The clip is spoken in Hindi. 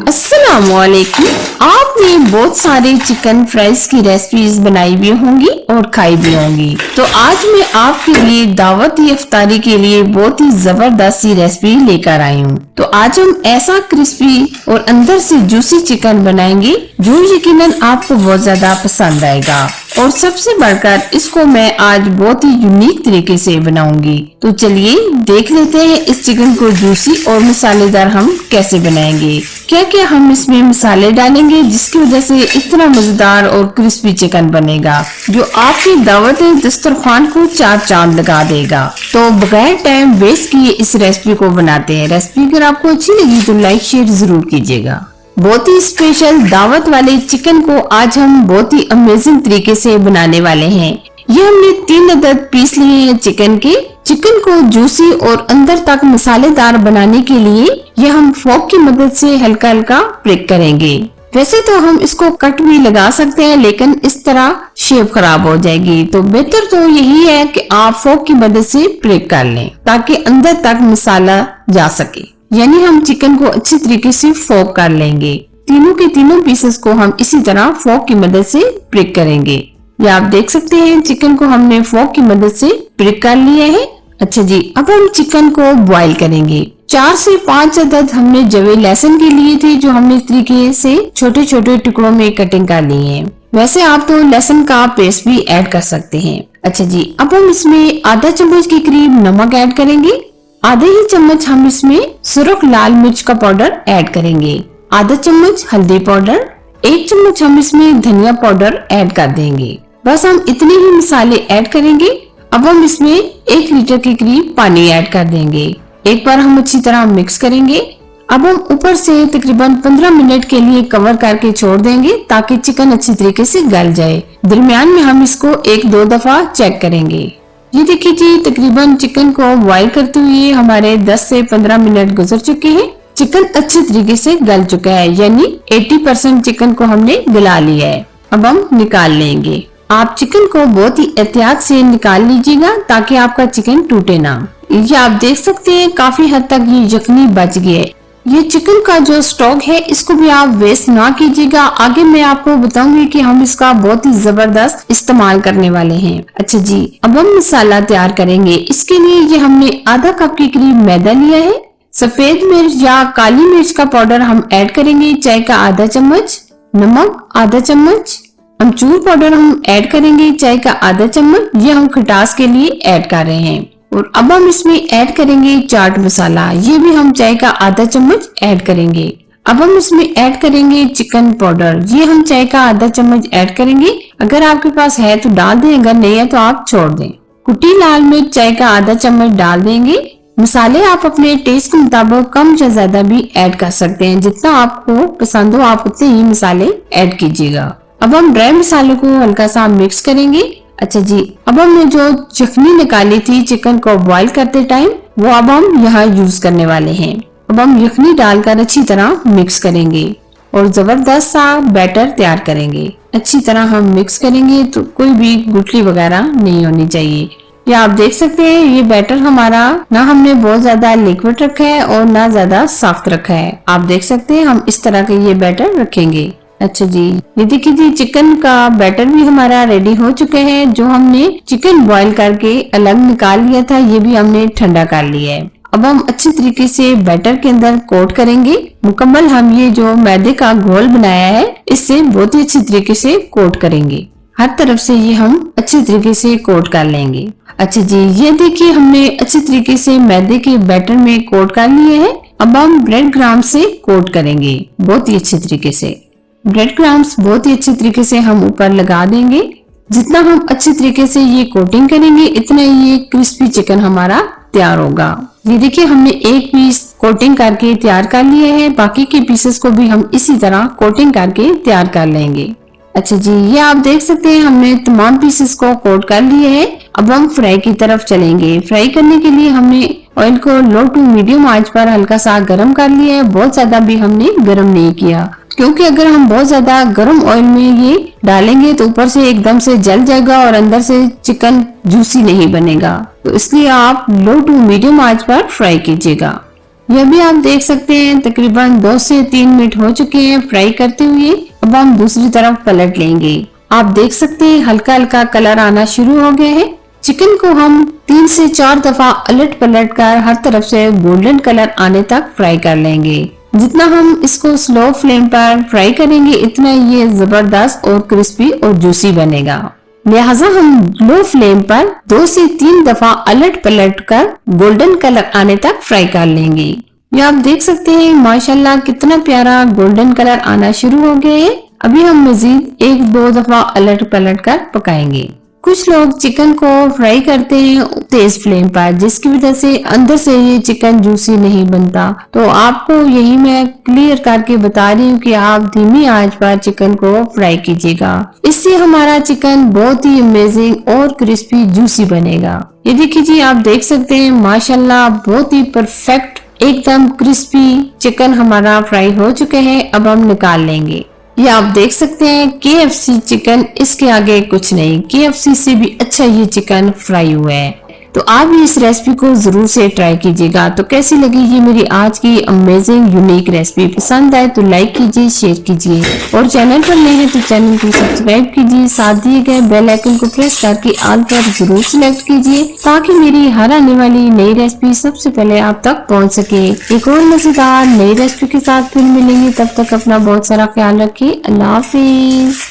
अस्सलामुअलैकुम। आपने बहुत सारे चिकन फ्राइज की रेसिपीज बनाई भी होंगी और खाई भी होंगी, तो आज मैं आपके लिए दावती इफ्तारी के लिए बहुत ही जबरदस्त सी रेसिपी लेकर आई हूँ। तो आज हम ऐसा क्रिस्पी और अंदर से जूसी चिकन बनाएंगे जो यकीनन आपको बहुत ज्यादा पसंद आएगा, और सबसे बढ़कर इसको मैं आज बहुत ही यूनिक तरीके से बनाऊंगी। तो चलिए देख लेते हैं इस चिकन को जूसी और मसालेदार हम कैसे बनाएंगे। क्या क्या हम इसमें मसाले डालेंगे जिसकी वजह से इतना मजेदार और क्रिस्पी चिकन बनेगा जो आपकी दावत दस्तरखान को चार चांद लगा देगा। तो बगैर टाइम वेस्ट किए इस रेसिपी को बनाते हैं। रेसिपी अगर आपको अच्छी लगी तो लाइक शेयर जरूर कीजिएगा। बहुत ही स्पेशल दावत वाले चिकन को आज हम बहुत ही अमेजिंग तरीके से बनाने वाले हैं। ये हमने 3 अदद पीस लिए हैं चिकन के। चिकन को जूसी और अंदर तक मसालेदार बनाने के लिए ये हम फोक की मदद से हल्का हल्का ब्रेक करेंगे। वैसे तो हम इसको कट भी लगा सकते हैं, लेकिन इस तरह शेप खराब हो जाएगी, तो बेहतर तो यही है कि आप फोक की मदद से ब्रेक कर लें ताकि अंदर तक मसाला जा सके। यानी हम चिकन को अच्छी तरीके से फोक कर लेंगे। तीनों के तीनों पीसेस को हम इसी तरह फोक की मदद से ब्रेक करेंगे। ये आप देख सकते हैं चिकन को हमने फोक की मदद से ब्रेक कर लिया है। अच्छा जी, अब हम चिकन को बॉईल करेंगे। 4 से 5 अदद हमने जवे लहसुन के लिए थे जो हमने इस तरीके से छोटे छोटे टुकड़ों में कटिंग कर लिए हैं। वैसे आप तो लहसुन का पेस्ट भी ऐड कर सकते हैं। अच्छा जी, अब हम इसमें आधा चम्मच के करीब नमक ऐड करेंगे। आधे ही चम्मच हम इसमें सुरख लाल मिर्च का पाउडर ऐड करेंगे। आधा चम्मच हल्दी पाउडर, 1 चम्मच हम इसमें धनिया पाउडर ऐड कर देंगे। बस हम इतने ही मसाले ऐड करेंगे। अब हम इसमें 1 लीटर के करीब पानी ऐड कर देंगे। एक बार हम अच्छी तरह मिक्स करेंगे। अब हम ऊपर से तकरीबन 15 मिनट के लिए कवर करके छोड़ देंगे ताकि चिकन अच्छी तरीके से गल जाए। दरमियान में हम इसको 1-2 दफा चेक करेंगे। ये देखिए जी, तकरीबन चिकन को बॉईल करते हुए हमारे 10 से 15 मिनट गुजर चुके हैं। चिकन अच्छी तरीके से गल चुका है, यानी 80% चिकन को हमने गला लिया है। अब हम निकाल लेंगे। आप चिकन को बहुत ही एहतियात से निकाल लीजिएगा ताकि आपका चिकन टूटे ना। ये आप देख सकते हैं काफी हद तक ये यखनी बच गया है। ये चिकन का जो स्टॉक है इसको भी आप वेस्ट ना कीजिएगा। आगे मैं आपको बताऊंगी कि हम इसका बहुत ही जबरदस्त इस्तेमाल करने वाले हैं। अच्छा जी, अब हम मसाला तैयार करेंगे। इसके लिए ये हमने आधा कप के करीब मैदा लिया है। सफेद मिर्च या काली मिर्च का पाउडर हम ऐड करेंगे, चाय का आधा चम्मच। नमक आधा चम्मच। अमचूर पाउडर हम ऐड करेंगे, चाय का आधा चम्मच। ये हम खटास के लिए ऐड कर रहे हैं। और अब हम इसमें ऐड करेंगे चाट मसाला, ये भी हम चाय का आधा चम्मच ऐड करेंगे। अब हम इसमें ऐड करेंगे चिकन पाउडर, ये हम चाय का आधा चम्मच ऐड करेंगे। अगर आपके पास है तो डाल दें, अगर नहीं है तो आप छोड़ दें। कुटी लाल मिर्च चाय का आधा चम्मच डाल देंगे। मसाले आप अपने टेस्ट के मुताबिक कम या ज्यादा भी ऐड कर सकते हैं। जितना आपको पसंद हो आप उतने ही मसाले ऐड कीजिएगा। अब हम ड्राई मसालों को हल्का सा मिक्स करेंगे। अच्छा जी, अब हमने जो यखनी निकाली थी चिकन को बॉईल करते टाइम, वो अब हम यहाँ यूज करने वाले हैं। अब हम यखनी डालकर अच्छी तरह मिक्स करेंगे और जबरदस्त सा बैटर तैयार करेंगे। अच्छी तरह हम मिक्स करेंगे तो कोई भी गुठली वगैरह नहीं होनी चाहिए। ये आप देख सकते हैं ये बैटर हमारा ना हमने बहुत ज्यादा लिक्विड रखा है और ना ज्यादा सॉफ्ट रखा है। आप देख सकते हैं हम इस तरह के ये बैटर रखेंगे। अच्छा जी, ये देखिए जी, चिकन का बैटर भी हमारा रेडी हो चुके हैं। जो हमने चिकन बॉईल करके अलग निकाल लिया था ये भी हमने ठंडा कर लिया है। अब हम अच्छी तरीके से बैटर के अंदर कोट करेंगे। मुकम्मल हम ये जो मैदे का घोल बनाया है इससे बहुत ही अच्छी तरीके से कोट करेंगे। हर तरफ से ये हम अच्छी तरीके से कोट कर लेंगे। अच्छा जी, ये देखिए हमने अच्छी तरीके से मैदे के बैटर में कोट कर लिए है। अब हम ब्रेड ग्राम से कोट करेंगे बहुत ही अच्छी तरीके से। ब्रेड क्रम्स बहुत ही अच्छी तरीके से हम ऊपर लगा देंगे। जितना हम अच्छी तरीके से ये कोटिंग करेंगे इतना ये क्रिस्पी चिकन हमारा तैयार होगा। ये देखिए हमने एक पीस कोटिंग करके तैयार कर लिया है, बाकी के पीसेस को भी हम इसी तरह कोटिंग करके तैयार कर लेंगे। अच्छा जी, ये आप देख सकते हैं हमने तमाम पीसेस को कोट कर लिए हैं। अब हम फ्राई की तरफ चलेंगे। फ्राई करने के लिए हमने ऑयल को लो टू मीडियम आंच पर हल्का सा गर्म कर लिया है। बहुत ज्यादा भी हमने गर्म नहीं किया, क्योंकि अगर हम बहुत ज्यादा गर्म ऑयल में ये डालेंगे तो ऊपर से एकदम से जल जाएगा और अंदर से चिकन जूसी नहीं बनेगा। तो इसलिए आप लो टू मीडियम आंच पर फ्राई कीजिएगा। यह भी आप देख सकते हैं तकरीबन 2 से 3 मिनट हो चुके हैं फ्राई करते हुए। अब हम दूसरी तरफ पलट लेंगे। आप देख सकते हैं हल्का हल्का कलर आना शुरू हो गया है। चिकन को हम 3 से 4 दफा अलट पलट कर हर तरफ से गोल्डन कलर आने तक फ्राई कर लेंगे। जितना हम इसको स्लो फ्लेम पर फ्राई करेंगे इतना ये जबरदस्त और क्रिस्पी और जूसी बनेगा। लिहाजा हम लो फ्लेम पर 2 से 3 दफा अलट पलट कर गोल्डन कलर आने तक फ्राई कर लेंगे। ये आप देख सकते हैं माशाल्लाह कितना प्यारा गोल्डन कलर आना शुरू हो गया है। अभी हम मजीद 1-2 दफा अलट पलट कर पकाएंगे। कुछ लोग चिकन को फ्राई करते हैं तेज फ्लेम पर, जिसकी वजह से अंदर से ये चिकन जूसी नहीं बनता। तो आपको यही मैं क्लियर करके बता रही हूँ कि आप धीमी आंच पर चिकन को फ्राई कीजिएगा। इससे हमारा चिकन बहुत ही अमेजिंग और क्रिस्पी जूसी बनेगा। ये देखिए जी, आप देख सकते हैं माशाल्लाह बहुत ही परफेक्ट एकदम क्रिस्पी चिकन हमारा फ्राई हो चुके हैं। अब हम निकाल लेंगे। ये आप देख सकते हैं KFC चिकन, इसके आगे कुछ नहीं। KFC से भी अच्छा ये चिकन फ्राई हुआ है। तो आप भी इस रेसिपी को जरूर से ट्राई कीजिएगा। तो कैसी लगी ये मेरी आज की अमेजिंग यूनिक रेसिपी? पसंद आए तो लाइक कीजिए, शेयर कीजिए और चैनल पर नए हैं तो चैनल को सब्सक्राइब कीजिए। साथ दिए गए बेल आइकन को प्रेस करके ऑल पर जरूर सिलेक्ट कीजिए ताकि मेरी हर आने वाली नई रेसिपी सबसे पहले आप तक पहुँच सके। एक और मजेदार नई रेसिपी के साथ फिर मिलेंगे। तब तक अपना बहुत सारा ख्याल रखिए। अल्लाह हाफिज।